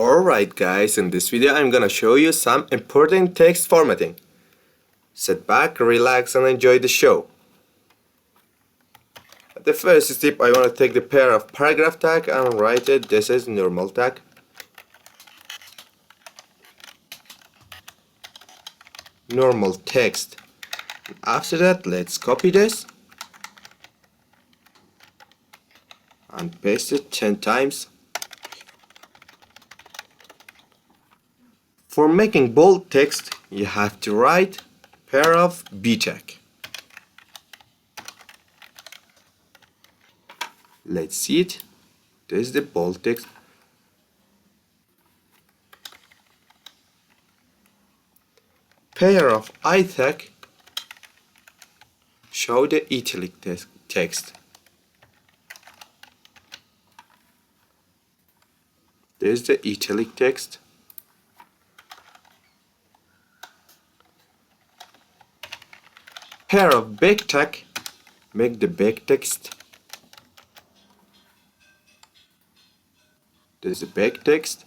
Alright guys, in this video I'm gonna show you some important text formatting. Sit back, relax and enjoy the show. At the first step I want to take the pair of paragraph tag and write it. This is normal tag. Normal text. After that let's copy this and paste it 10 times. For making bold text, you have to write pair of B tag. Let's see it. This is the bold text. Pair of I tag. Show the italic text. This is the italic text. Pair of back tag, make the back text. This is the back text.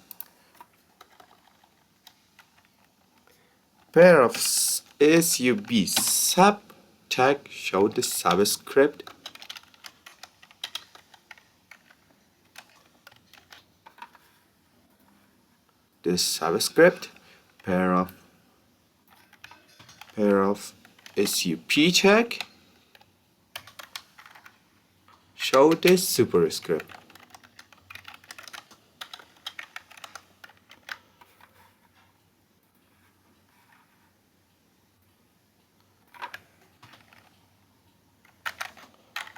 Pair of sub sub tag, show the subscript. This subscript. Pair of sup tag, show the superscript.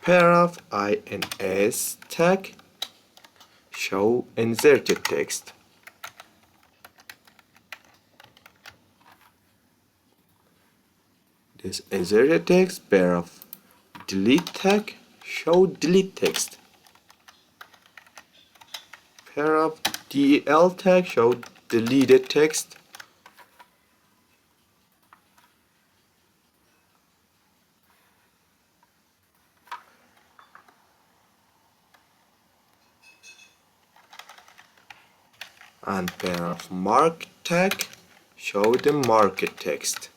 Pair of ins tag, show inserted text. This inserted text. Pair of delete tag, show delete text. Pair of del tag, show deleted text. And pair of mark tag, show the marked text.